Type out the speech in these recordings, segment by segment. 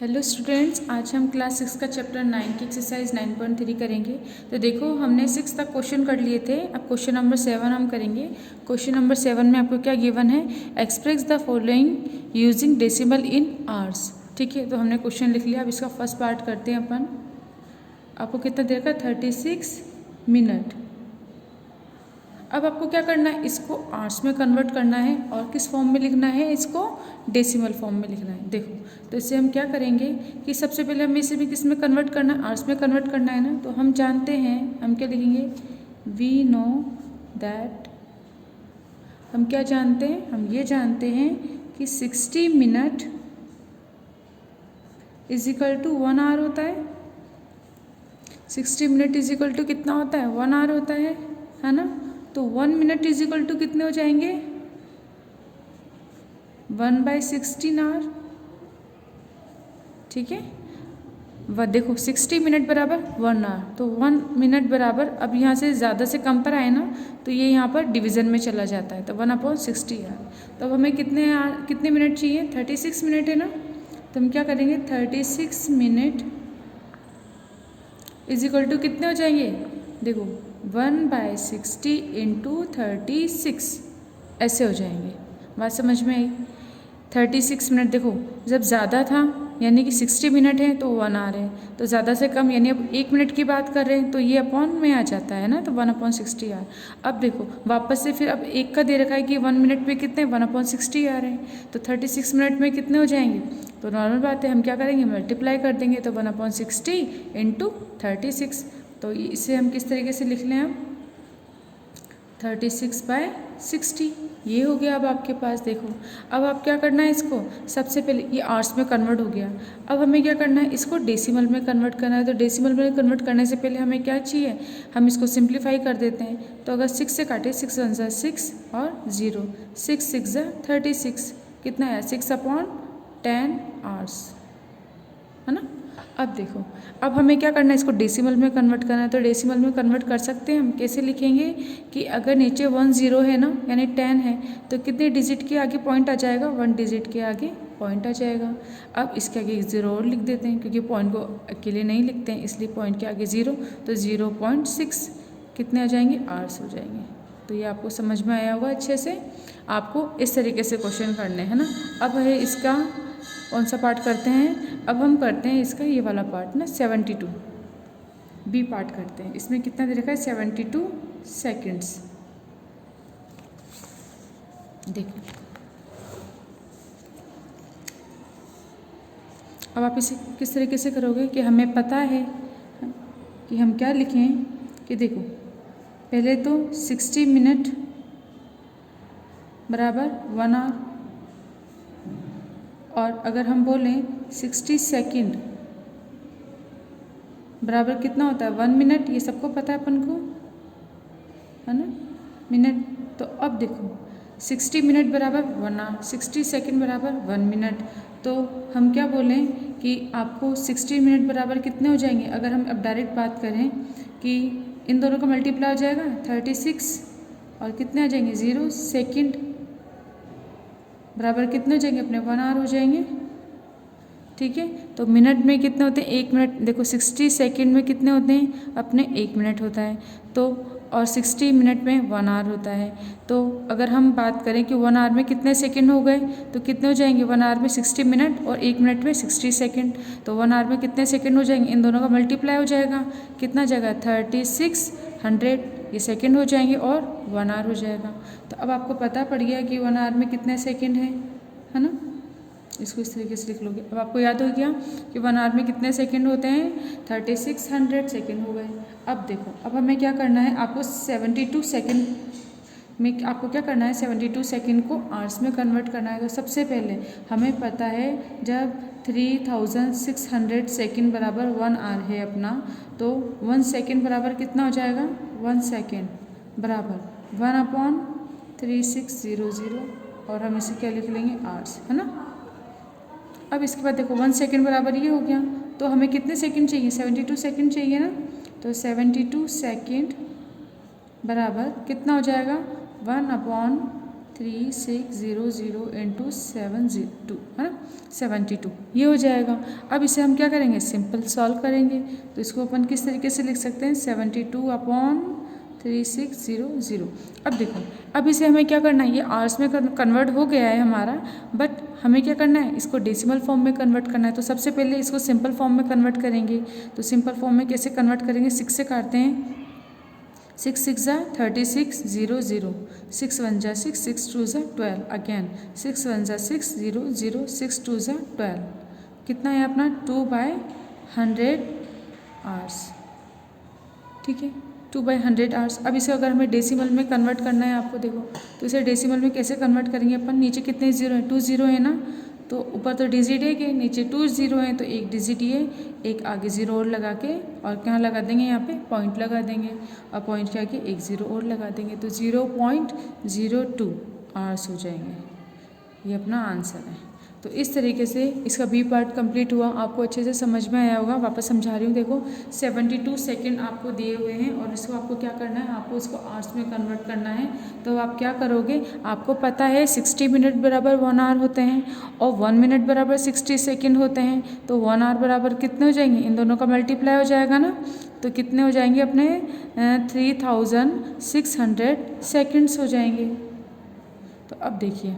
Hello students, आज हम class 6 का चैप्टर 9 की एक्सरसाइज 9.3 करेंगे। तो देखो, हमने 6 तक क्वेश्चन कर लिए थे। अब क्वेश्चन नंबर 7 हम करेंगे। क्वेश्चन नंबर 7 में आपको क्या गिवन है? Express the following using decimal in hours. ठीक है, तो हमने क्वेश्चन लिख लिया। अब इसका फर्स्ट पार्ट करते हैं अपन। आपको कितना देर का? 36 मिनट। अब आपको क्या करना है? इसको आवर्स में कन्वर्ट करना है और किस फॉर्म में लिखना है? इसको डेसिमल फॉर्म में लिखना है। देखो, तो इससे हम क्या करेंगे कि सबसे पहले हमें इसे भी किस में कन्वर्ट करना है? आवर्स में कन्वर्ट करना है ना। तो हम जानते हैं, हम क्या लिखेंगे? वी नो दैट, हम क्या जानते हैं? हम ये जानते हैं कि 60 minute is equal to 1 hour होता है। 60 मिनट इज इक्वल टू कितना होता है? 1 आवर होता है ना। तो 1 मिनट इज इक्वल टू कितने हो जाएंगे? 1/16 आवर। ठीक है, वह देखो 60 मिनट बराबर 1 आवर, तो 1 मिनट बराबर, अब यहाँ से ज़्यादा से कम पर आए ना, तो ये यहाँ पर डिवीज़न में चला जाता है, तो 1/60 आवर। तो अब हमें कितने मिनट चाहिए? 36 मिनट है ना। तो हम क्या करेंगे? 36 मिनट इज इक्वल टू कितने हो जाएंगे? देखो 1/60 इंटू 36, ऐसे हो जाएंगे। बात समझ में आई? 36 मिनट, देखो जब ज़्यादा था यानी कि 60 मिनट है तो 1 आवर है, तो ज़्यादा से कम यानी अब 1 मिनट की बात कर रहे हैं तो ये अपॉन में आ जाता है ना, तो 1/60 आवर। अब देखो वापस से फिर अब एक का दे रखा है कि 1 मिनट में कितने? 1/60 आ रहे हैं, तो 36 मिनट में कितने हो जाएंगे? तो नॉर्मल बात है, हम क्या करेंगे? मल्टीप्लाई कर देंगे, तो 1/60 इंटू 36। तो इसे हम किस तरीके से लिख लें? अब 36/60 ये हो गया। अब आपके पास देखो, अब आप क्या करना है? इसको सबसे पहले ये आवर्स में कन्वर्ट हो गया। अब हमें क्या करना है? इसको डेसिमल में कन्वर्ट करना है। तो डेसिमल में कन्वर्ट करने से पहले हमें क्या चाहिए? हम इसको सिंप्लीफाई कर देते हैं। तो अगर 6 से काटे, 6 1 ज़ा 6 और 0, 6 6 ज़ा 36, कितना है? 6/10 आवर्स, है ना। अब देखो, अब हमें क्या करना है? इसको डेसिमल में कन्वर्ट करना है। तो डेसिमल में कन्वर्ट कर सकते हैं हम। कैसे लिखेंगे कि अगर नीचे 1 0 है ना, यानी 10 है, तो कितने डिजिट के आगे पॉइंट आ जाएगा? 1 डिजिट के आगे पॉइंट आ जाएगा। अब इसके आगे 0 और लिख देते हैं, क्योंकि पॉइंट को अकेले नहीं लिखते हैं, इसलिए पॉइंट के आगे 0, तो 0.6 कितने आ जाएंगे? आवर्स हो जाएंगे। तो ये आपको समझ में आया होगा अच्छे से। आपको इस तरीके से क्वेश्चन करने हैं ना। अब है इसका कौन सा पार्ट करते हैं? अब हम करते हैं इसका ये वाला पार्ट ना, 72 बी पार्ट करते हैं। इसमें कितना दे रखा है? 72 सेकेंड्स। देखिए, अब आप इसे किस तरीके से करोगे कि हमें पता है कि हम क्या लिखें? कि देखो, पहले तो 60 मिनट बराबर 1 आवर, और अगर हम बोलें 60 सेकेंड बराबर कितना होता है? 1 मिनट। ये सबको पता है अपन को, है ना, मिनट। तो अब देखो 60 मिनट बराबर 1 आवर, 60 सेकेंड बराबर 1 मिनट। तो हम क्या बोलें कि आपको 60 मिनट बराबर कितने हो जाएंगे? अगर हम अब डायरेक्ट बात करें कि इन दोनों का मल्टीप्लाई हो जाएगा 36, और कितने आ जाएंगे? 0 सेकेंड बराबर कितने हो जाएंगे? अपने 1 आवर हो जाएंगे। ठीक है, तो मिनट में कितने होते हैं? 1 मिनट। देखो 60 सेकेंड में कितने होते हैं? अपने 1 मिनट होता है। तो और 60 मिनट में 1 आवर होता है। तो अगर हम बात करें कि 1 आवर में कितने सेकेंड हो गए, तो कितने हो जाएंगे? 1 आवर में 60 मिनट और 1 मिनट में 60 सेकेंड। तो 1 आवर में कितने सेकेंड हो जाएंगे? इन दोनों का मल्टीप्लाई हो जाएगा, कितना जाएगा? 3600 ये सेकेंड हो जाएंगे और 1 आवर हो जाएगा। तो अब आपको पता पड़ गया कि 1 आवर में कितने सेकेंड है ना। इसको इस तरीके से लिख लोगे। अब आपको याद हो गया कि 1 आवर में कितने सेकंड होते हैं? 3600 सेकंड हो गए। अब देखो, अब हमें क्या करना है? आपको 72 सेकंड में आपको क्या करना है? 72 सेकंड को आवर्स में कन्वर्ट करना है। तो सबसे पहले हमें पता है, जब 3600 सेकंड बराबर 1 आवर है अपना, तो 1 सेकंड बराबर कितना हो जाएगा? 1 सेकंड बराबर 1/3600, और हम इसे क्या लिख लेंगे? आवर्स, है ना। अब इसके बाद देखो 1 सेकेंड बराबर ये हो गया, तो हमें कितने सेकंड चाहिए? 72 सेकंड चाहिए ना। तो 72 सेकंड बराबर कितना हो जाएगा? 1/3600 3600 इंटू 72 है ना, 72 ये हो जाएगा। अब इसे हम क्या करेंगे, सिंपल सॉल्व करेंगे। तो इसको अपन किस तरीके से लिख सकते हैं, 72/3600। अब देखो, अब इसे हमें क्या करना है, ये आवर्स में कन्वर्ट हो गया है हमारा, बट हमें क्या करना है, इसको डेसिमल फॉर्म में कन्वर्ट करना है। तो सबसे पहले इसको सिंपल फॉर्म में कन्वर्ट करेंगे। तो सिंपल फॉर्म में कैसे कन्वर्ट करेंगे, 6 से काटते हैं, 6 6 ज़ा 3600, 6 1 ज़ा 6, 6 2 ज़ा 12, अगेन 6 1 ज़ा 600, 6 2 ज़ा 12, कितना है अपना 2/100 आवर्स, ठीक है, 2/100 आवर्स। अब इसे अगर हमें डेसिमल में कन्वर्ट करना है आपको, देखो तो इसे डेसिमल में कैसे कन्वर्ट करेंगे अपन, नीचे कितने जीरो हैं, 2 जीरो है ना, तो ऊपर तो डिजिट है कि नीचे 2 जीरो हैं, तो एक डिजिट ये, एक आगे ज़ीरो और लगा के, और क्या लगा देंगे यहाँ पे, पॉइंट लगा देंगे, और पॉइंट के आगे एक ज़ीरो और लगा देंगे, तो 0.02 आवर्स हो जाएंगे। ये अपना आंसर है। तो इस तरीके से इसका बी पार्ट कंप्लीट हुआ, आपको अच्छे से समझ में आया होगा। वापस समझा रही हूँ, देखो 72 सेकंड आपको दिए हुए हैं, और इसको आपको क्या करना है, आपको इसको आवर्स में कन्वर्ट करना है। तो आप क्या करोगे, आपको पता है 60 मिनट बराबर 1 आवर होते हैं, और 1 मिनट बराबर 60 सेकेंड होते हैं। तो 1 आवर बराबर कितने हो जाएंगे, इन दोनों का मल्टीप्लाई हो जाएगा ना, तो कितने हो जाएंगे अपने 3600 सेकेंड्स हो जाएंगे। तो अब देखिए,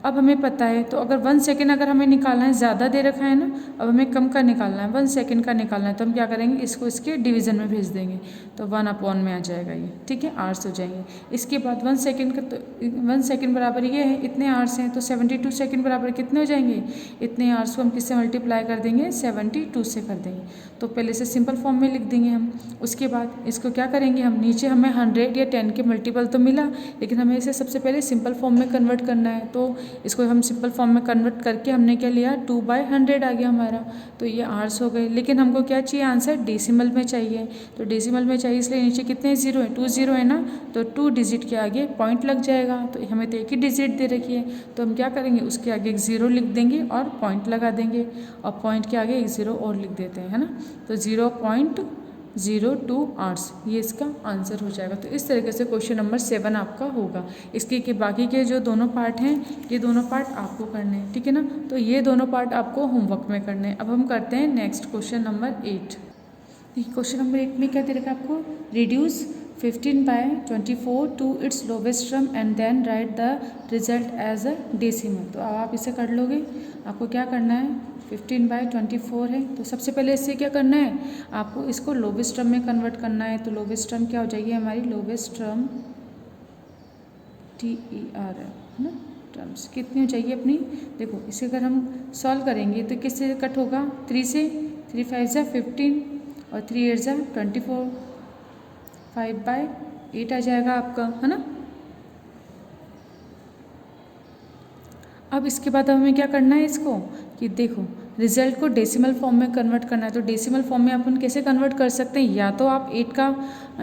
अब हमें पता है, तो अगर 1 सेकेंड अगर हमें निकालना है, ज़्यादा दे रखा है ना, अब हमें कम का निकालना है, 1 सेकेंड का निकालना है, तो हम क्या करेंगे, इसको इसके डिवीज़न में भेज देंगे, तो 1/, में आ जाएगा ये, ठीक है, आवर्स हो जाएंगे। इसके बाद 1 सेकेंड का, तो 1 सेकेंड बराबर ये है, इतने आवर्स हैं, तो 72 सेकेंड बराबर कितने हो जाएंगे, इतने आवर्स को हम किससे मल्टीप्लाई कर देंगे, 72 से कर देंगे। तो पहले से सिंपल फॉर्म में लिख देंगे हम। उसके बाद इसको क्या करेंगे हम, नीचे हमें 100 या 10 के मल्टीपल तो मिला, लेकिन हमें इसे सबसे पहले सिंपल फॉर्म में कन्वर्ट करना है। तो इसको हम सिंपल फॉर्म में कन्वर्ट करके हमने क्या लिया, 2/100 आ गया हमारा, तो ये आवर्स हो गए। लेकिन हमको क्या चाहिए, आंसर डेसिमल में चाहिए। तो डेसिमल में चाहिए, इसलिए नीचे कितने जीरो है, 2 जीरो है ना, तो 2 डिजिट के आगे पॉइंट लग जाएगा। तो हमें तो एक ही डिजिट दे रखी है, तो हम क्या करेंगे, उसके आगे एक ज़ीरो लिख देंगे और पॉइंट लगा देंगे, और पॉइंट के आगे एक ज़ीरो और लिख देते हैं, है ना, तो 0.02 आवर्स, ये इसका आंसर हो जाएगा। तो इस तरीके से क्वेश्चन नंबर 7 आपका होगा। इसके के बाकी के जो दोनों पार्ट हैं, ये दोनों पार्ट आपको करने हैं, ठीक है ना, तो ये दोनों पार्ट आपको होमवर्क में करने हैं। अब हम करते हैं next question number 8। Question number 8 में क्या दे रखा है आपको, reduce 15/24 to its lowest term and then write the result as a decimal. तो अब आप इसे कर लोगे, आपको क्या करना है, 15/24 है, तो सबसे पहले इससे क्या करना है, आपको इसको लोवेस्ट टर्म में कन्वर्ट करना है। तो लोवेस्ट टर्म क्या हो जाएगी हमारी, लोवेस्ट टर्म TER है ना, टर्म्स कितनी हो जाएगी अपनी, देखो इसे अगर हम सॉल्व करेंगे तो किससे कट होगा, 3 से, 3 5 ज़ा 15 और 3 8 ज़ा 24, 5/8 आ जाएगा आपका, है ना। अब इसके बाद हमें क्या करना है इसको, कि देखो रिजल्ट को डेसिमल फॉर्म में कन्वर्ट करना है। तो डेसिमल फॉर्म में अपन कैसे कन्वर्ट कर सकते हैं, या तो आप 8 का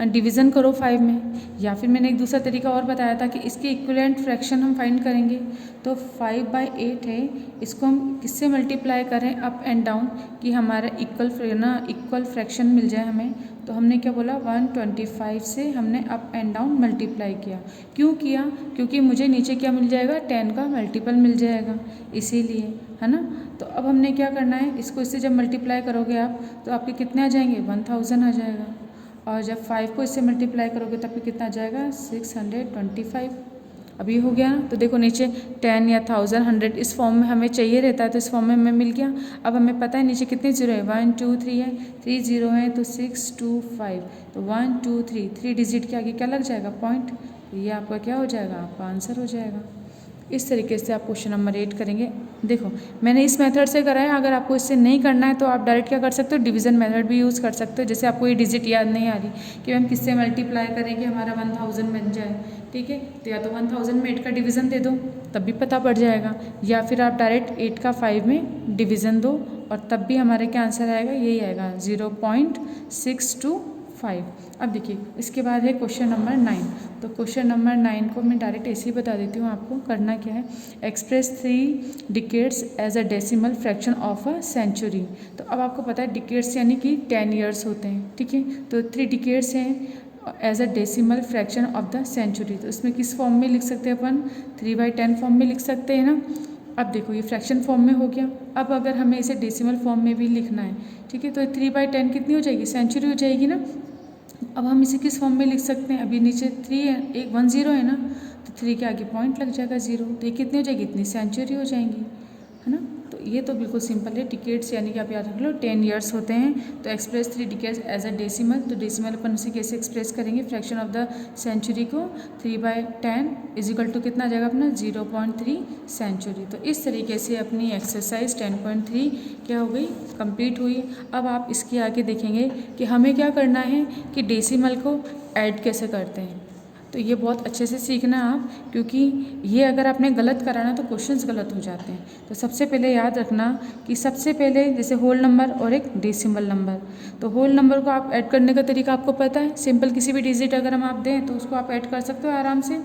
डिवीज़न करो 5 में, या फिर मैंने एक दूसरा तरीका और बताया था कि इसके इक्विवेलेंट फ्रैक्शन हम फाइंड करेंगे। तो 5/8 है, इसको हम किससे मल्टीप्लाई करें, अप एंड डाउन, कि हमारा इक्वल फ्रैक्शन मिल जाए हमें। तो हमने क्या बोला, 125 से हमने अप एंड डाउन मल्टीप्लाई किया। क्यों किया, क्योंकि मुझे नीचे क्या मिल जाएगा, 10 का मल्टीपल मिल जाएगा, इसीलिए, है ना। तो अब हमने क्या करना है, इसको इससे जब मल्टीप्लाई करोगे आप, तो आपके कितने आ जाएंगे, 1000 आ जाएगा। और जब 5 को इससे मल्टीप्लाई करोगे तब कितना आ जाएगा, 625। अभी हो गया ना। तो देखो नीचे 10 या 1000 100 इस फॉर्म में हमें चाहिए रहता है, तो इस फॉर्म में हमें मिल गया। अब हमें पता है नीचे कितने जीरो है, 1 2 3 है, 3 जीरो है, तो 6 2 5, तो 1 2 3 डिजिट के आगे क्या लग जाएगा, पॉइंट। ये आपका क्या हो जाएगा, आपका आंसर हो जाएगा। इस तरीके से आप क्वेश्चन नंबर 8 करेंगे। देखो मैंने इस मेथड से करा है, अगर आपको इससे नहीं करना है तो आप डायरेक्ट क्या कर सकते हो, डिवीज़न मेथड भी यूज़ कर सकते हो। जैसे आपको ये डिजिट याद नहीं आ रही कि हम किससे मल्टीप्लाई करेंगे हमारा 1000 बन जाए, ठीक है, तो या तो 1000 में 8 का डिवीज़न दे दो तब भी पता पड़ जाएगा, या फिर आप डायरेक्ट 8 का 5 में डिवीज़न दो और तब भी हमारे क्या आंसर आएगा, यही आएगा 0.625। अब देखिए इसके बाद है क्वेश्चन नंबर 9। तो क्वेश्चन नंबर 9 को मैं डायरेक्ट ऐसे ही बता देती हूँ आपको, करना क्या है, express 3 decades as a decimal fraction of a century. तो अब आपको पता है डिकेड्स यानी कि 10 ईयर्स होते हैं, ठीक है, तो 3 डिकेड्स हैं as a decimal fraction of the century. तो इसमें किस फॉर्म में लिख सकते हैं अपन, 3/10 फॉर्म में लिख सकते हैं ना। अब देखो ये फ्रैक्शन फॉर्म में हो गया। अब अगर हमें इसे डेसिमल फॉर्म में भी लिखना है, ठीक है, तो 3/10 कितनी हो जाएगी, सेंचुरी हो जाएगी ना। अब हम इसे किस फॉर्म में लिख सकते हैं, अभी नीचे 3 है, एक 1 0 है ना, तो 3 के आगे पॉइंट लग जाएगा 0, तो ये कितनी हो जाएगी, इतनी सेंचुरी हो जाएंगी, है ना। तो ये तो बिल्कुल सिंपल है। डिकेड्स यानी कि आप याद रख लो 10 ईयर्स होते हैं। तो express 3 decades as a decimal, तो डेसिमल अपन उसे कैसे एक्सप्रेस करेंगे, फ्रैक्शन ऑफ द सेंचुरी को 3/10 इजिकल टू कितना आ जाएगा अपना 0.3 सेंचुरी। तो इस तरीके से अपनी एक्सरसाइज 10.3 क्या हो गई, कंप्लीट हुई। अब आप इसके आगे देखेंगे कि हमें क्या करना है कि डेसिमल को ऐड कैसे करते हैं। तो ये बहुत अच्छे से सीखना आप, क्योंकि ये अगर आपने गलत करा ना तो क्वेश्चंस गलत हो जाते हैं। तो सबसे पहले याद रखना कि सबसे पहले जैसे होल नंबर और एक डेसिमल नंबर, तो होल नंबर को आप ऐड करने का तरीका आपको पता है, सिंपल किसी भी डिजिट अगर हम आप दें तो उसको आप ऐड कर सकते हो आराम से।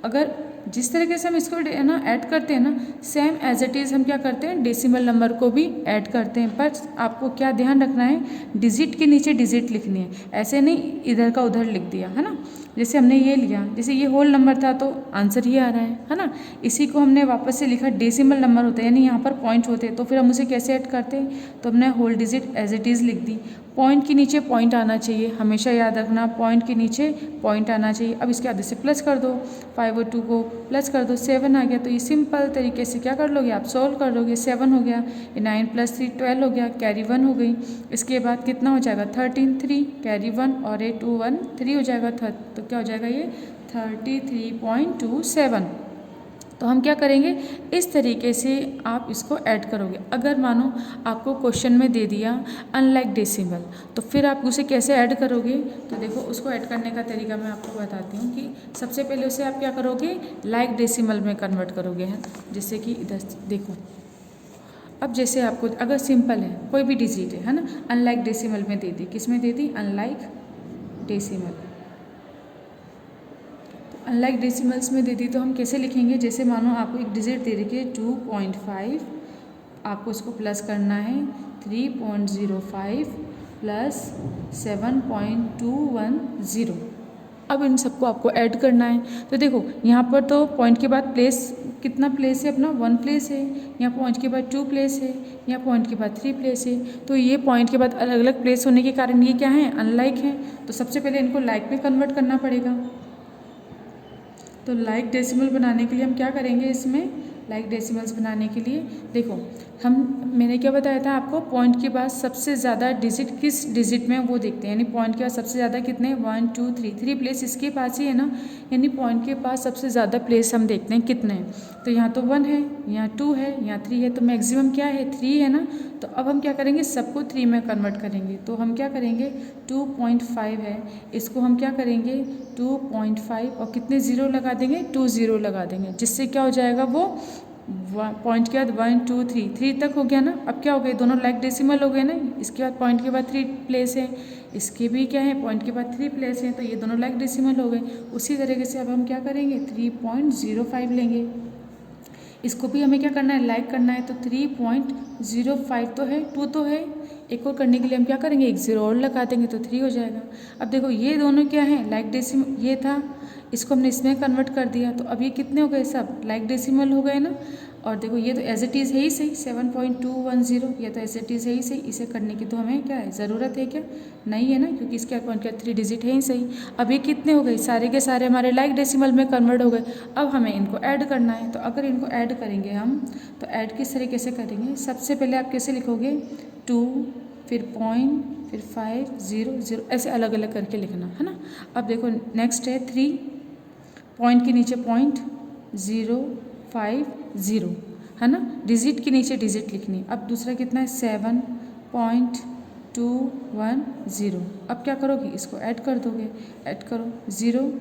अगर जिस तरीके से हम इसको ना ऐड करते हैं ना, सेम एज इट इज़ हम क्या करते हैं डेसिमल नंबर को भी ऐड करते हैं। पर आपको क्या ध्यान रखना है, डिजिट के नीचे डिजिट लिखनी है, ऐसे नहीं इधर का उधर लिख दिया, है ना। जैसे हमने ये लिया, जैसे ये होल नंबर था तो आंसर ये आ रहा है ना। इसी को हमने वापस से लिखा डेसिमल नंबर होता है, यानी यहाँ पर पॉइंट होते हैं, तो फिर हम उसे कैसे ऐड करते हैं, तो हमने whole digit as it is लिख दी। पॉइंट के नीचे पॉइंट आना चाहिए, हमेशा याद रखना पॉइंट के नीचे पॉइंट आना चाहिए। अब इसके आधे से प्लस कर दो, 5 और 2 को प्लस कर दो, 7 आ गया। तो ये सिंपल तरीके से क्या कर लोगे आप, सॉल्व कर लोगे। 7 हो गया, ये 9 + 3 12 हो गया, कैरी 1 हो गई। इसके बाद कितना हो जाएगा 13, 3 कैरी 1 और ये 2 1 3 हो जाएगा, तो क्या हो जाएगा ये 33.27। तो हम क्या करेंगे, इस तरीके से आप इसको ऐड करोगे। अगर मानो आपको क्वेश्चन में दे दिया अनलाइक डेसिमल, तो फिर आप उसे कैसे ऐड करोगे, तो देखो उसको ऐड करने का तरीका मैं आपको बताती हूँ कि सबसे पहले उसे आप क्या करोगे, लाइक डेसिमल में कन्वर्ट करोगे, हैं। जैसे कि इधर देखो, अब जैसे आपको अगर सिंपल है कोई भी डिजिट है ना, अनलाइक डेसिमल में दे दी, किस में दे दी, अनलाइक डेसिमल। अनलाइक डेसिमल्स में दे दी तो हम कैसे लिखेंगे, जैसे मानो आपको एक डिजिट दे रखी है 2.5, आपको उसको प्लस करना है 3.05 प्लस 7.210। अब इन सबको आपको ऐड करना है। तो देखो यहाँ पर तो पॉइंट के बाद प्लेस कितना प्लेस है अपना, 1 प्लेस है, यहाँ पॉइंट के बाद 2 प्लेस है, यहाँ पॉइंट के बाद 3 प्लेस है। तो ये पॉइंट के बाद अलग अलग प्लेस होने के कारण ये क्या है, अनलाइक है। तो सबसे पहले इनको लाइक में कन्वर्ट करना पड़ेगा। तो लाइक डेसिमल बनाने के लिए हम क्या करेंगे, इसमें लाइक डेसिमल्स बनाने के लिए देखो मैंने क्या बताया था आपको, पॉइंट के बाद सबसे ज़्यादा डिजिट किस डिजिट में वो देखते हैं, यानी पॉइंट के बाद सबसे ज़्यादा कितने 1 2 3 प्लेस इसके पास ही है ना, यानी पॉइंट के पास सबसे ज़्यादा प्लेस हम देखते हैं कितने हैं। तो यहाँ तो 1 है, यहाँ 2 है, यहाँ 3 है, तो मैक्सिमम क्या है 3 है ना। तो अब हम क्या करेंगे, सबको 3 में कन्वर्ट करेंगे। तो हम क्या करेंगे 2.5 है, इसको हम क्या करेंगे 2.5 और कितने ज़ीरो लगा देंगे, 2 ज़ीरो लगा देंगे, जिससे क्या हो जाएगा वो पॉइंट के बाद 1 2 3 तक हो गया ना। अब क्या हो गए, दोनों लाइक डेसिमल हो गए ना। इसके बाद पॉइंट के बाद 3 प्लेस है, इसके भी क्या है पॉइंट के बाद 3 प्लेस है, तो ये दोनों लाइक डेसिमल हो गए। उसी तरीके से अब हम क्या करेंगे 3.05 लेंगे, इसको भी हमें क्या करना है लाइक करना है। तो 3.05 तो है, 2 तो है, एक और करने के लिए हम क्या करेंगे एक ज़ीरो और लगा देंगे तो 3 हो जाएगा। अब देखो ये दोनों क्या है लाइक डेसिमल, ये था इसको हमने इसमें कन्वर्ट कर दिया, तो अब ये कितने हो गए सब लाइक डेसिमल हो गए ना। और देखो ये तो एज इट इज़ है ही सही 7.210, ये तो एज इट इज़ है ही सही, इसे करने की तो हमें क्या है ज़रूरत है क्या, नहीं है ना, क्योंकि इसके पॉइंट का 3 डिजिट है ही सही। अब ये कितने हो गए, सारे के सारे हमारे लाइक डेसिमल में कन्वर्ट हो गए। अब हमें इनको ऐड करना है, तो अगर इनको ऐड करेंगे हम, तो ऐड किस तरीके से करेंगे, सबसे पहले आप कैसे लिखोगे 2 फिर पॉइंट फिर 5 0 0 ऐसे अलग अलग करके लिखना है ना। अब देखो नेक्स्ट है 3 पॉइंट के नीचे पॉइंट 0 5 0 है ना, डिजिट के नीचे डिजिट लिखनी। अब दूसरा कितना है 7.210। अब क्या करोगे इसको ऐड कर दोगे, ऐड करो 0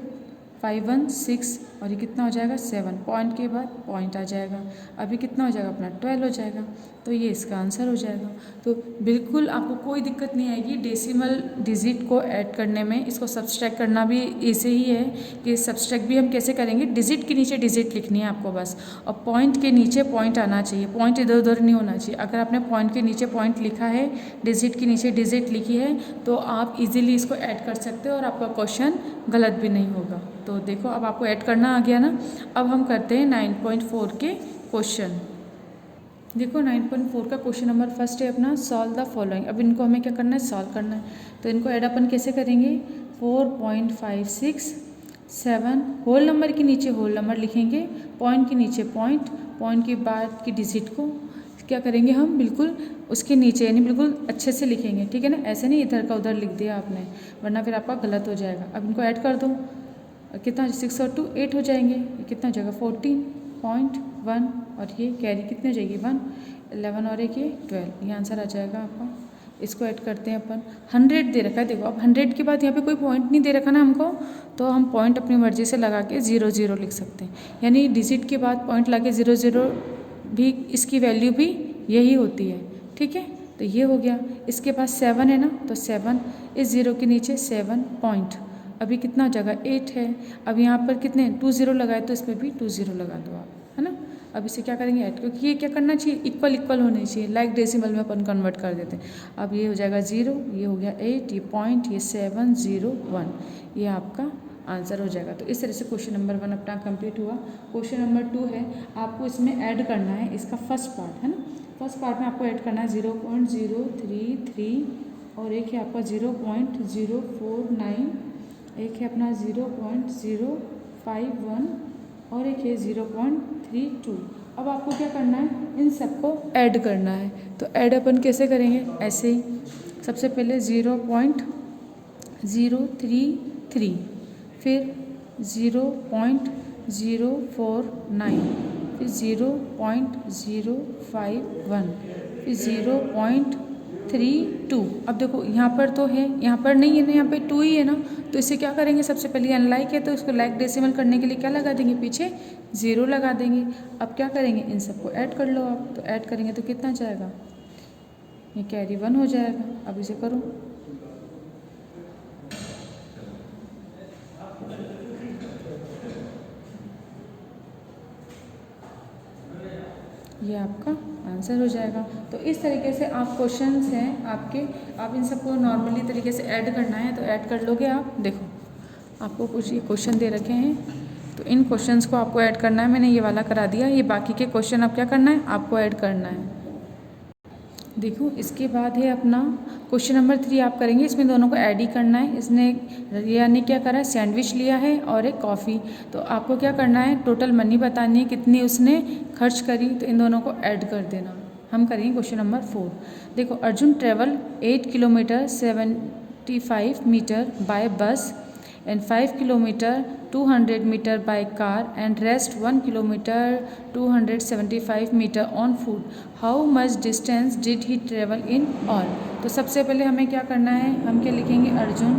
516 और ये कितना हो जाएगा 7, पॉइंट के बाद पॉइंट आ जाएगा, अभी कितना हो जाएगा अपना 12 हो जाएगा। तो ये इसका आंसर हो जाएगा। तो बिल्कुल आपको कोई दिक्कत नहीं आएगी डेसिमल डिजिट को ऐड करने में। इसको सब्सट्रैक्ट करना भी ऐसे ही है कि सब्सट्रैक्ट भी हम कैसे करेंगे, डिजिट के नीचे डिजिट लिखनी है आपको बस, और पॉइंट के नीचे पॉइंट आना चाहिए, पॉइंट इधर उधर नहीं होना चाहिए। अगर आपने पॉइंट के नीचे पॉइंट लिखा है, डिजिट के नीचे डिजिट लिखी है, तो आप इजीली इसको ऐड कर सकते हो और आपका क्वेश्चन गलत भी नहीं होगा। तो देखो अब आपको ऐड करना आ गया ना। अब हम करते हैं 9.4 के क्वेश्चन। देखो 9.4 का क्वेश्चन नंबर फर्स्ट है अपना, सॉल्व द फॉलोइंग। अब इनको हमें क्या करना है, सॉल्व करना है। तो इनको ऐड अपन कैसे करेंगे, 4.567 होल नंबर के नीचे होल नंबर लिखेंगे, पॉइंट के नीचे पॉइंट, पॉइंट के बाद की डिजिट को क्या करेंगे हम, बिल्कुल उसके नीचे यानी बिल्कुल अच्छे से लिखेंगे, ठीक है ना। ऐसे नहीं इधर का उधर लिख दिया आपने, वरना फिर आपका गलत हो जाएगा। अब इनको ऐड कर दो, कितना 6 और 2 8 हो जाएंगे, कितना हो जाएगा 14.1 और ये कैरी कितनी हो जाएगी 1, 11 और एक ये 12, ये आंसर आ जाएगा आपका। इसको ऐड करते हैं अपन, 100 दे रखा है। देखो अब 100 के बाद यहाँ पे कोई पॉइंट नहीं दे रखा ना हमको, तो हम पॉइंट अपनी मर्जी से लगा के 0 0 लिख सकते हैं, यानी डिजिट के बाद पॉइंट लगा के 0 0 भी, इसकी वैल्यू भी यही होती है, ठीक है। तो ये हो गया। इसके पास 7 है ना, तो 7 इस 0 के नीचे 7 पॉइंट, अभी कितना जगह 8 है। अब यहाँ पर कितने 2 0 लगाए, तो इसमें भी 2 0 लगा दो आप, है ना। अब इसे क्या करेंगे ऐड, क्योंकि ये क्या करना चाहिए, इक्वल इक्वल होने चाहिए, लाइक डेसिमल में अपन कन्वर्ट कर देते हैं। अब ये हो जाएगा 0, ये हो गया 8, ये पॉइंट, ये 7 0 1, ये आपका आंसर हो जाएगा। तो इस तरह से क्वेश्चन नंबर 1 अपना कंप्लीट हुआ। क्वेश्चन नंबर 2 है, आपको इसमें ऐड करना है इसका फर्स्ट पार्ट, है ना। फर्स्ट पार्ट में आपको ऐड करना है 0.033 और एक है आपका 0.049, एक है अपना 0.051 और एक है 0.32। अब आपको क्या करना है, इन सबको ऐड करना है। तो ऐड अपन कैसे करेंगे, ऐसे ही सबसे पहले 0.033, फिर 0.049, फिर 0.051, फिर 0.32। अब देखो यहाँ पर तो है, यहाँ पर नहीं है ना, यहाँ पे 2 ही है ना, तो इसे क्या करेंगे, सबसे पहले अनलाइक है तो इसको लाइक डेसिमल करने के लिए क्या लगा देंगे, पीछे 0 लगा देंगे। अब क्या करेंगे, इन सबको ऐड कर लो आप, तो ऐड करेंगे तो कितना जाएगा, ये कैरी 1 हो जाएगा। अब इसे करो, ये आपका आंसर हो जाएगा। तो इस तरीके से आप क्वेश्चंस हैं आपके, आप इन सबको नॉर्मली तरीके से ऐड करना है तो ऐड कर लोगे आप। देखो आपको कुछ ये क्वेश्चन दे रखे हैं, तो इन क्वेश्चंस को आपको ऐड करना है। मैंने ये वाला करा दिया, ये बाकी के क्वेश्चन अब क्या करना है, आपको ऐड करना है। देखो इसके बाद है अपना क्वेश्चन नंबर 3 आप करेंगे, इसमें दोनों को ऐड ही करना है। इसने यानी क्या करा है, सैंडविच लिया है और एक कॉफ़ी। तो आपको क्या करना है, टोटल मनी बतानी है कितनी उसने खर्च करी, तो इन दोनों को ऐड कर देना। हम करेंगे क्वेश्चन नंबर 4। देखो Arjun travel 8 kilometre 75 metre by bus and 5 kilometer 200 meter by car and rest 1 kilometer 275 meter on foot. How much distance did he travel in all? तो सबसे पहले हमें क्या करना है, हम क्या लिखेंगे, Arjun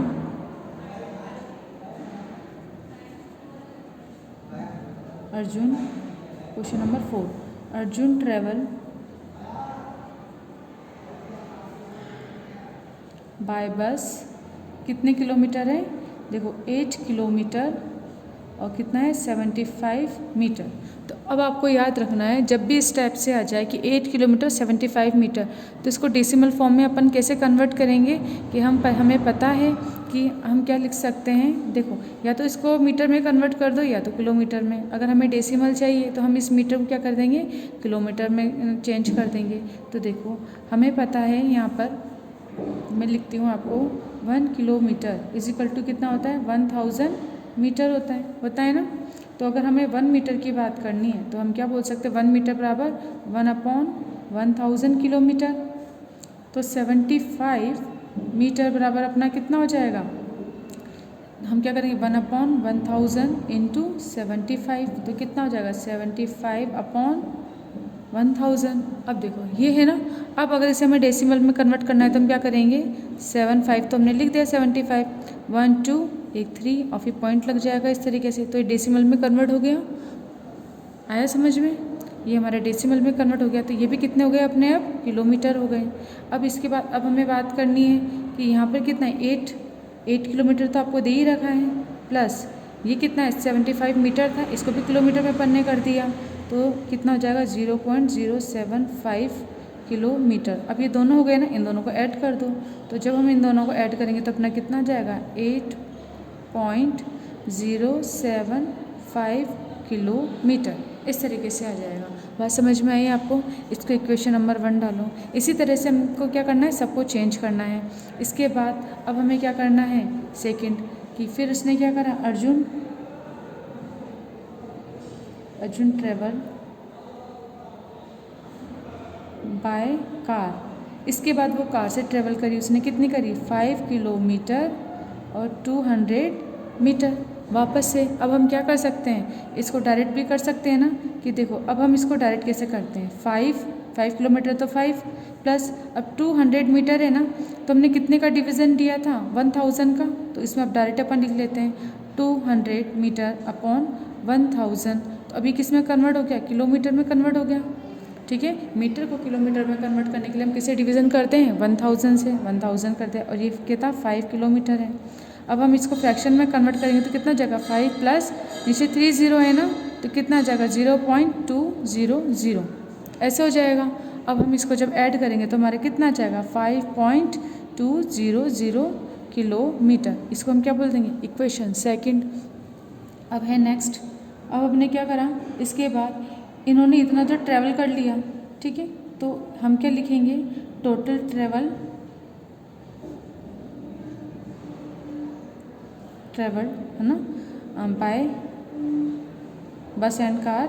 question number 4, Arjun travel by बस कितने किलोमीटर है, देखो 8 किलोमीटर और कितना है 75 मीटर। तो अब आपको याद रखना है, जब भी इस टाइप से आ जाए कि 8 किलोमीटर 75 मीटर, तो इसको डेसिमल फॉर्म में अपन कैसे कन्वर्ट करेंगे कि हमें पता है कि हम क्या लिख सकते हैं। देखो या तो इसको मीटर में कन्वर्ट कर दो या तो किलोमीटर में। अगर हमें डेसिमल चाहिए तो हम इस मीटर को क्या कर देंगे, किलोमीटर में चेंज कर देंगे। तो देखो हमें पता है, यहाँ पर मैं लिखती हूँ आपको, 1 किलोमीटर इजिकल टू कितना होता है, 1000 मीटर होता है ना। तो अगर हमें 1 मीटर की बात करनी है तो हम क्या बोल सकते हैं, 1 मीटर बराबर 1/1000 किलोमीटर। तो 75 मीटर बराबर अपना कितना हो जाएगा, हम क्या करेंगे 1/1000 इंटू 75, तो कितना हो जाएगा 75/1000 1000। अब देखो ये है ना, अब अगर इसे हमें डेसिमल में कन्वर्ट करना है तो हम क्या करेंगे, 75 तो हमने लिख दिया 75, 1 2 1 3 और फिर पॉइंट लग जाएगा इस तरीके से, तो ये डेसिमल में कन्वर्ट हो गया। आया समझ में, ये हमारा डेसिमल में कन्वर्ट हो गया। तो ये भी कितने हो गए अपने आप, किलोमीटर हो गए। अब इसके बाद अब हमें बात करनी है कि यहाँ पर कितना है, 8 किलोमीटर तो आपको दे ही रखा है, प्लस ये कितना है 75 मीटर था, इसको भी किलोमीटर में पन्ने कर दिया, तो कितना हो जाएगा 0.075 किलोमीटर। अब ये दोनों हो गए ना, इन दोनों को ऐड कर दो, तो जब हम इन दोनों को ऐड करेंगे तो अपना कितना आ जाएगा 8.075 किलोमीटर। इस तरीके से आ जाएगा। बात समझ में आई आपको? इसको इक्वेशन नंबर 1 डालो। इसी तरह से हमको क्या करना है, सबको चेंज करना है। इसके बाद अब हमें क्या करना है, सेकंड कि फिर उसने क्या करा, अर्जुन ट्रेवल बाय कार। इसके बाद वो कार से ट्रेवल करी, उसने कितनी करी 5 किलोमीटर और 200 मीटर। वापस से अब हम क्या कर सकते हैं, इसको डायरेक्ट भी कर सकते हैं ना, कि देखो अब हम इसको डायरेक्ट कैसे करते हैं, 5 किलोमीटर तो 5 प्लस अब 200 मीटर है ना, तो हमने कितने का डिवीज़न दिया था 1000 का, तो इसमें अब डायरेक्ट अपन लिख लेते हैं 200 मीटर अपॉन 1000। तो अभी किस में कन्वर्ट हो गया, किलोमीटर में कन्वर्ट हो गया। ठीक है, मीटर को किलोमीटर में कन्वर्ट करने के लिए हम किसे डिवीज़न करते हैं, 1000 से 1000 करते हैं, और ये कितना 5 किलोमीटर है। अब हम इसको फ्रैक्शन में कन्वर्ट करेंगे तो कितना जगह 5 प्लस नीचे 3 0 है ना, तो कितना जगह 0.200 ऐसे हो जाएगा। अब हम इसको जब ऐड करेंगे तो हमारे कितना जाएगा 5.200 किलोमीटर। इसको हम क्या बोल देंगे, इक्वेशन सेकंड। अब है नेक्स्ट, अब हमने क्या करा, इसके बाद इन्होंने इतना तो ट्रैवल कर लिया, ठीक है, तो हम क्या लिखेंगे, टोटल ट्रैवल है ना बाय बस एंड कार,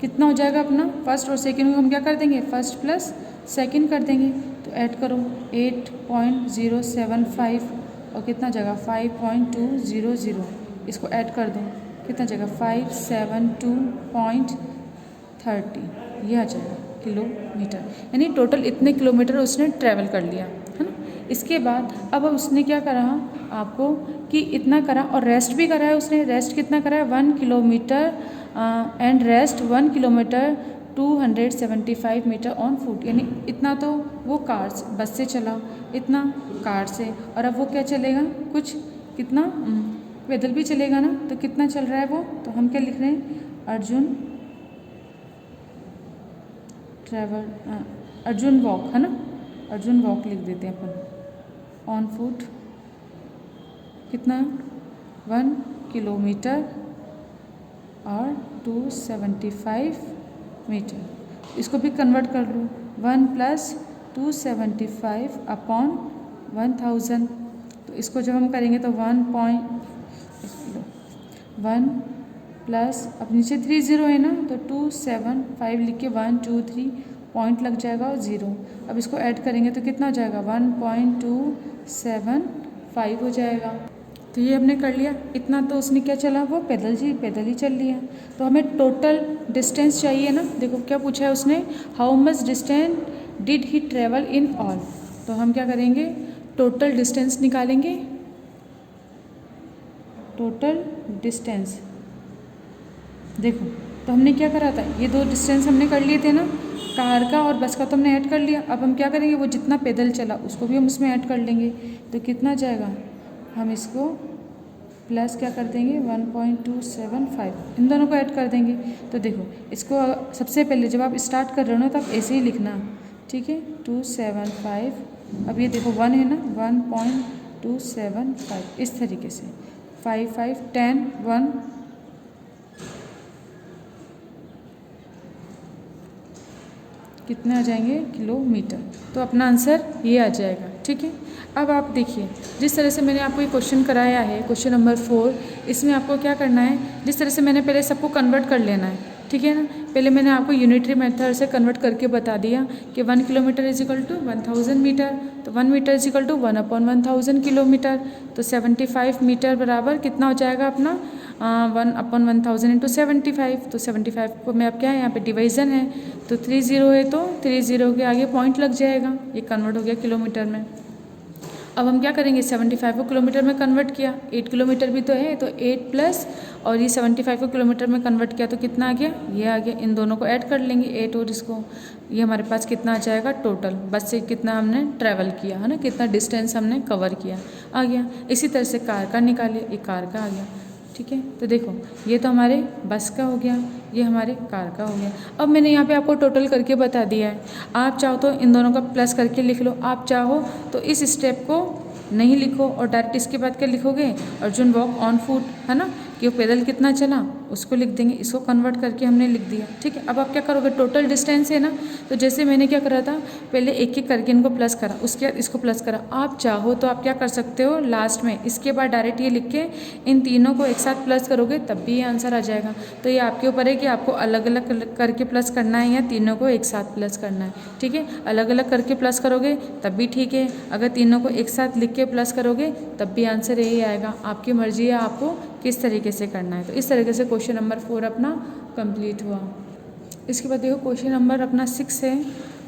कितना हो जाएगा अपना, फर्स्ट और सेकंड को हम क्या कर देंगे, फर्स्ट प्लस सेकंड कर देंगे, तो ऐड करो 8.075 और कितना जगह 5.200, इसको ऐड कर दो, कितना जगह 572.30, ये आ जाएगा किलोमीटर। यानी टोटल इतने किलोमीटर उसने ट्रैवल कर लिया, है ना। इसके बाद अब उसने क्या करा आपको, कि इतना करा और रेस्ट भी करा है उसने, रेस्ट कितना करा है 1 kilometre and rest 1 kilometre 275 metre on foot, यानी इतना तो वो कार बस से चला, इतना कार से, और अब वो क्या चलेगा, कुछ कितना पैदल भी चलेगा ना, तो कितना चल रहा है वो, तो हम क्या लिख रहे हैं, अर्जुन वॉक, है ना, अर्जुन वॉक लिख देते हैं अपन, ऑन फुट कितना 1 किलोमीटर और 275 मीटर। इसको भी कन्वर्ट कर लूँ, 1 + 275 अपॉन 1000, तो इसको जब हम करेंगे तो 1 प्लस अब नीचे 3 0 है ना, तो 275 लिख के 1 2 3 पॉइंट लग जाएगा और 0। अब इसको ऐड करेंगे तो कितना हो जाएगा 1.275 हो जाएगा। तो ये हमने कर लिया, इतना तो उसने क्या चला, वो पैदल ही चल लिया। तो हमें टोटल डिस्टेंस चाहिए ना, देखो क्या पूछा है उसने, how much distance did he travel in all, तो हम क्या करेंगे, टोटल डिस्टेंस निकालेंगे, टोटल डिस्टेंस। देखो तो हमने क्या करा था, ये 2 डिस्टेंस हमने कर लिए थे ना, कार का और बस का तो हमने ऐड कर लिया। अब हम क्या करेंगे, वो जितना पैदल चला उसको भी हम उसमें ऐड कर लेंगे, तो कितना जाएगा, हम इसको प्लस क्या कर देंगे 1.275, इन दोनों को ऐड कर देंगे। तो देखो इसको सबसे पहले जब आप स्टार्ट कर रहे हो ना, तो आप ऐसे ही लिखना, ठीक है, 275, अब ये देखो 1 है ना, 1.275 इस तरीके से, 5 5 10 1 कितने आ जाएंगे किलोमीटर, तो अपना आंसर ये आ जाएगा। ठीक है, अब आप देखिए जिस तरह से मैंने आपको ये क्वेश्चन कराया है, क्वेश्चन नंबर 4, इसमें आपको क्या करना है, जिस तरह से मैंने पहले सबको कन्वर्ट कर लेना है, ठीक है ना। पहले मैंने आपको यूनिटरी मेथड से कन्वर्ट करके बता दिया कि 1 kilometre is equal to 1000 metre, तो 1 metre is equal to 1/1000 kilometre, तो 75 मीटर बराबर कितना हो जाएगा अपना 1/1000 इंटू 75, तो 75 को मैं अब क्या है यहाँ पे डिवीज़न है, तो 30 है तो 30 के आगे पॉइंट लग जाएगा, ये कन्वर्ट हो गया किलोमीटर में। अब हम क्या करेंगे, 75 को किलोमीटर में कन्वर्ट किया, 8 किलोमीटर भी तो है, तो 8 प्लस और ये 75 को किलोमीटर में कन्वर्ट किया तो कितना आ गया, ये आ गया। इन दोनों को ऐड कर लेंगे 8 और इसको, ये हमारे पास कितना आ जाएगा टोटल, बस से कितना हमने ट्रैवल किया है ना, कितना डिस्टेंस हमने कवर किया, आ गया। इसी तरह से कार का निकालिए, एक कार का आ गया, ठीक है। तो देखो ये तो हमारे बस का हो गया, ये हमारे कार का हो गया। अब मैंने यहाँ पे आपको टोटल करके बता दिया है, आप चाहो तो इन दोनों का प्लस करके लिख लो, आप चाहो तो इस स्टेप को नहीं लिखो और डायरेक्ट इसके बाद क्या लिखोगे, अर्जुन वॉक ऑन फुट, है ना, कि वो पैदल कितना चला उसको लिख देंगे, इसको कन्वर्ट करके हमने लिख दिया, ठीक है। अब आप क्या करोगे, टोटल डिस्टेंस है ना, तो जैसे मैंने क्या करा था, पहले एक एक करके इनको प्लस करा, उसके बाद इसको प्लस करा। आप चाहो तो आप क्या कर सकते हो, लास्ट में इसके बाद डायरेक्ट ये लिख के इन तीनों को एक साथ प्लस करोगे तब भी ये आंसर आ जाएगा। तो ये आपके ऊपर है कि आपको अलग अलग करके प्लस करना है या तीनों को एक साथ प्लस करना है, ठीक है। अलग अलग करके प्लस करोगे तब भी ठीक है, अगर तीनों को एक साथ लिख के प्लस करोगे तब भी आंसर यही आएगा, आपकी मर्जी है आपको किस तरीके से करना है। तो इस तरीके से क्वेश्चन नंबर 4 अपना कंप्लीट हुआ। इसके बाद देखो क्वेश्चन नंबर अपना 6 है,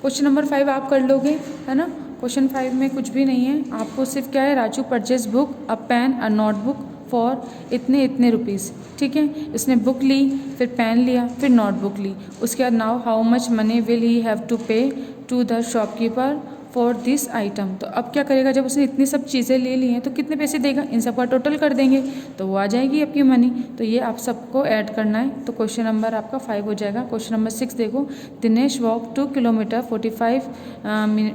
क्वेश्चन नंबर 5 आप कर लोगे, है ना। क्वेश्चन 5 में कुछ भी नहीं है, आपको सिर्फ क्या है, Raju purchase book a pen a notebook for इतने इतने रुपीज़, ठीक है। इसने बुक ली, फिर पेन लिया, फिर नोटबुक ली, उसके बाद now how much money will he have to pay to the shopkeeper for this item. तो अब क्या करेगा, जब उसने इतनी सब चीज़ें ले ली हैं तो कितने पैसे देगा, इन सब का टोटल कर देंगे तो वो आ जाएगी आपकी मनी। तो ये आप सबको ऐड करना है, तो क्वेश्चन नंबर आपका 5 हो जाएगा। क्वेश्चन नंबर 6 देखो, Dinesh walk 2 kilometre 45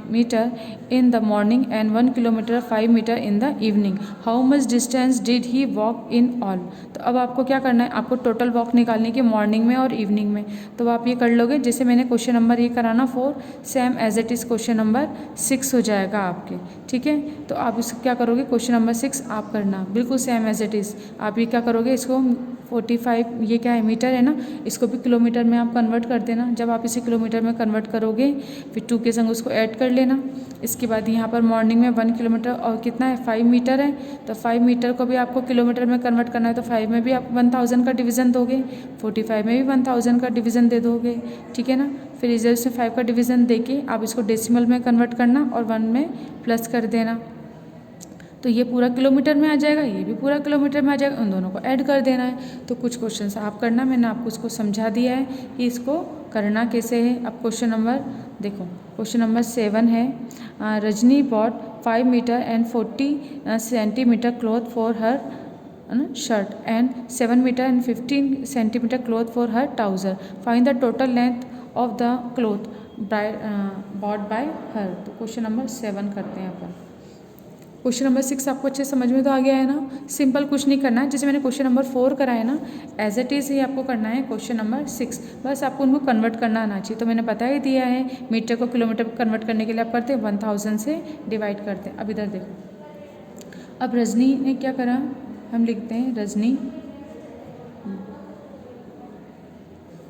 metre in the morning and 1 kilometre 5 metre in the evening, how much distance did he walk in all. तो अब आपको क्या करना है, आपको टोटल वॉक निकालने की मॉर्निंग में और इवनिंग में, तो आप ये कर लोगे। जैसे मैंने क्वेश्चन नंबर ये कराना 4 same as it is question number 6 हो जाएगा आपके, ठीक है। तो आप इसको क्या करोगे, क्वेश्चन नंबर 6 आप करना बिल्कुल सेम एज इट इज़। आप ये क्या करोगे, इसको 45 ये क्या है मीटर है ना, इसको भी किलोमीटर में आप कन्वर्ट कर देना। जब आप इसे किलोमीटर में कन्वर्ट करोगे फिर 2 के संग उसको ऐड कर लेना। इसके बाद यहाँ पर मॉर्निंग में 1 किलोमीटर और कितना है 5 मीटर है, तो 5 मीटर को भी आपको किलोमीटर में कन्वर्ट करना है, तो 5 में भी आप 1000 का डिवीज़न दोगे, 45 में भी 1000 का डिवीज़न दे दोगे, ठीक है ना। फिर रिजल्ट से 5 का डिवीज़न देके आप इसको डेसिमल में कन्वर्ट करना और 1 में प्लस कर देना, तो ये पूरा किलोमीटर में आ जाएगा, ये भी पूरा किलोमीटर में आ जाएगा, उन दोनों को ऐड कर देना है। तो कुछ क्वेश्चंस आप करना, मैंने आपको उसको समझा दिया है कि इसको करना कैसे है। अब क्वेश्चन नंबर देखो, क्वेश्चन नंबर 7 है, Rajni bought 5 metre and 40 centimetre cloth for her shirt and 7 metre and 15 centimetre cloth for her trouser, find the total length of the cloth bought by her. तो क्वेश्चन नंबर 7 करते हैं अपन। Question number 6 आपको अच्छे समझ में तो आ गया है ना, सिंपल कुछ नहीं करना है, जैसे मैंने क्वेश्चन नंबर 4 कराया ना एज इट इज़ ही आपको करना है क्वेश्चन नंबर 6, बस आपको उनको कन्वर्ट करना आना चाहिए। तो मैंने बता ही दिया है, मीटर को किलोमीटर कन्वर्ट करने के लिए आप करते हैं 1000 से डिवाइड करते हैं। अब इधर देखो, अब रजनी ने क्या करा, हम लिखते हैं Rajni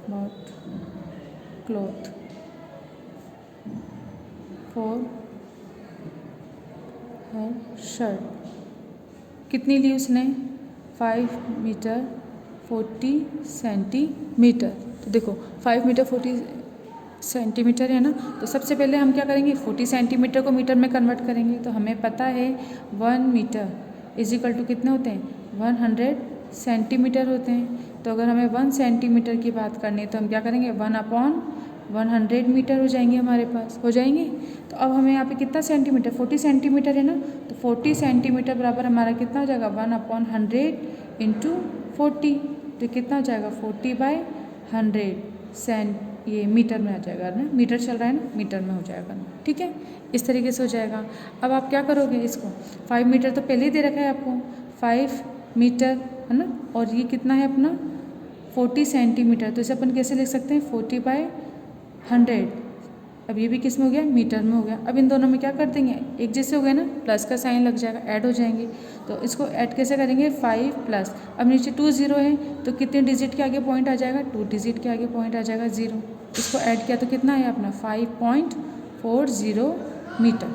bought cloth for shirt, कितनी ली उसने 5 मीटर 40 सेंटीमीटर। तो देखो 5 मीटर 40 सेंटीमीटर है ना, तो सबसे पहले हम क्या करेंगे 40 सेंटीमीटर को मीटर में कन्वर्ट करेंगे। तो हमें पता है 1 मीटर इज इक्वल टू कितने होते हैं 100 सेंटीमीटर होते हैं। तो अगर हमें 1 सेंटीमीटर की बात करनी है तो हम क्या करेंगे 1/100 मीटर हो जाएंगे, हमारे पास हो जाएंगे। तो अब हमें यहाँ पे कितना सेंटीमीटर 40 सेंटीमीटर है ना, तो 40 सेंटीमीटर बराबर हमारा कितना हो जाएगा 1/100 इंटू 40, तो कितना हो जाएगा 40/100 ये मीटर में आ जाएगा ना, मीटर चल रहा है ना, मीटर में हो जाएगा, ठीक है। इस तरीके से हो जाएगा। अब आप क्या करोगे, इसको 5 मीटर तो पहले ही दे रखा है आपको, 5 मीटर है ना, और ये कितना है अपना 40 सेंटीमीटर, तो इसे अपन कैसे लिख सकते हैं 40/100। अब ये भी किस में हो गया मीटर में हो गया। अब इन दोनों में क्या कर देंगे एक जैसे हो गया ना, प्लस का साइन लग जाएगा, ऐड हो जाएंगे। तो इसको ऐड कैसे करेंगे 5 प्लस, अब नीचे 2 0 है तो कितने डिजिट के आगे पॉइंट आ जाएगा 2 डिजिट के आगे पॉइंट आ जाएगा 0। इसको ऐड किया तो कितना है अपना 5.40 मीटर,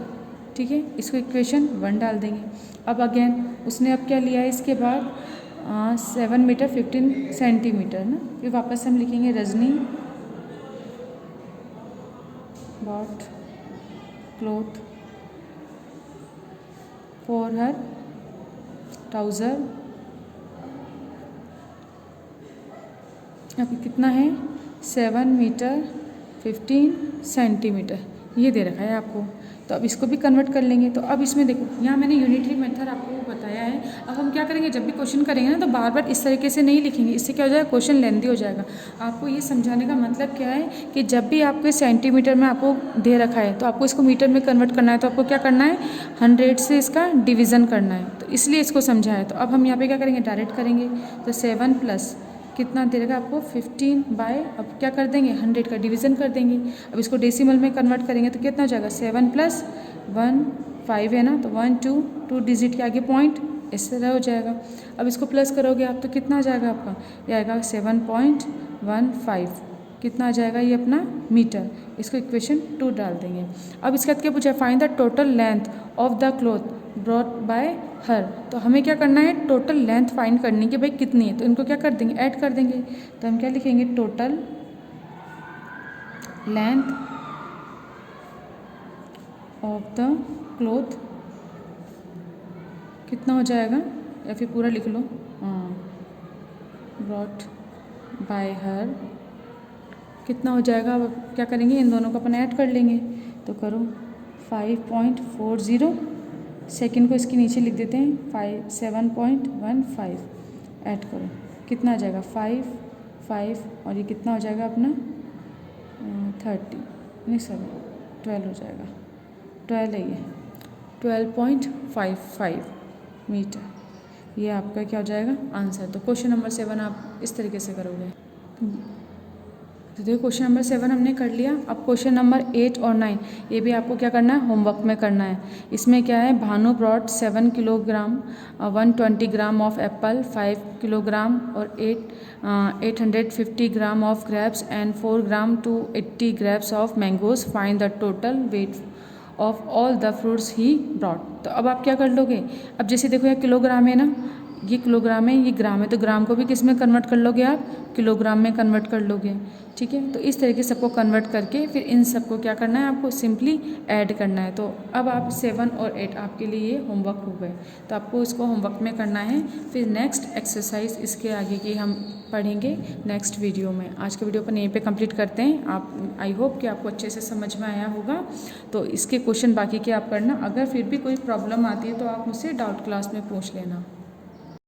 ठीक है। इसको इक्वेशन 1 डाल देंगे। अब अगेन उसने अब क्या लिया है इसके बाद 7 मीटर 15 सेंटीमीटर ना। फिर वापस हम लिखेंगे Rajni bought cloth for her trouser. अब कितना है 7 मीटर 15 सेंटीमीटर ये दे रखा है आपको। तो अब इसको भी कन्वर्ट कर लेंगे। तो अब इसमें देखो यहाँ मैंने यूनिटरी मेथड आपको बताया है। अब हम क्या करेंगे, जब भी क्वेश्चन करेंगे ना तो बार बार इस तरीके से नहीं लिखेंगे, इससे क्या हो जाएगा क्वेश्चन लेंथी हो जाएगा। आपको ये समझाने का मतलब क्या है कि जब भी आपके सेंटीमीटर में आपको दे रखा है तो आपको इसको मीटर में कन्वर्ट करना है। तो आपको क्या करना है 100 से इसका डिवीज़न करना है, तो इसलिए इसको समझा है। तो अब हम यहाँ पे क्या करेंगे डायरेक्ट करेंगे। तो 7 प्लस कितना दे देगा आपको 15 बाय, अब क्या कर देंगे 100 का डिवीज़न कर देंगे। अब इसको डेसिमल में कन्वर्ट करेंगे तो कितना हो जाएगा 7 प्लस 1 5 है ना, तो 1 2 डिजिट के आगे पॉइंट इस तरह हो जाएगा। अब इसको प्लस करोगे आप तो कितना आ जाएगा आपका, ये आएगा 7.15 कितना आ जाएगा ये अपना मीटर। इसको इक्वेशन 2 डाल देंगे। अब इसके बाद क्या पूछा, find the total length of the cloth brought by her. तो हमें क्या करना है टोटल लेंथ फाइंड करनी कि भाई कितनी है। तो इनको क्या कर देंगे ऐड कर देंगे। तो हम क्या लिखेंगे total length of the cloth कितना हो जाएगा, या फिर पूरा लिख लो ब्रॉट बाय हर कितना हो जाएगा। अब क्या करेंगे इन दोनों को अपन ऐड कर लेंगे। तो करो 5.40 सेकेंड को इसके नीचे लिख देते हैं 7.15 ऐड करो कितना आ जाएगा 5 और ये कितना हो जाएगा अपना 12 हो जाएगा 12 है ये 12.55 मीटर। ये आपका क्या हो जाएगा आंसर। तो क्वेश्चन नंबर 7 आप इस तरीके से करोगे। तो देखो क्वेश्चन नंबर 7 हमने कर लिया। अब क्वेश्चन नंबर 8 और 9 ये भी आपको क्या करना है होमवर्क में करना है। इसमें क्या है Bhanu brought 7 kilogram 120 gram of Apple 5 kilogram और 850 gram of grapes and 4 gram to 80 grapes of mangoes. Find the total weight of all the fruits he brought. तो अब आप क्या कर लोगे, अब जैसे देखो ये किलोग्राम है ना, ये किलोग्राम है ये ग्राम है, तो ग्राम को भी किस में कन्वर्ट कर लोगे आप किलोग्राम में कन्वर्ट कर लोगे। ठीक है, तो इस तरीके से सबको कन्वर्ट करके फिर इन सबको क्या करना है आपको सिंपली ऐड करना है। तो अब आप 7 और 8 आपके लिए ये होमवर्क हो गए। तो आपको इसको होमवर्क में करना है। फिर नेक्स्ट एक्सरसाइज इसके आगे की हम पढ़ेंगे नेक्स्ट वीडियो में। आज के वीडियो पर यहीं पे कंप्लीट करते हैं। आप आई होप कि आपको अच्छे से समझ में आया होगा। तो इसके क्वेश्चन बाकी के आप करना। अगर फिर भी कोई प्रॉब्लम आती है तो आप मुझसे डाउट क्लास में पूछ लेना।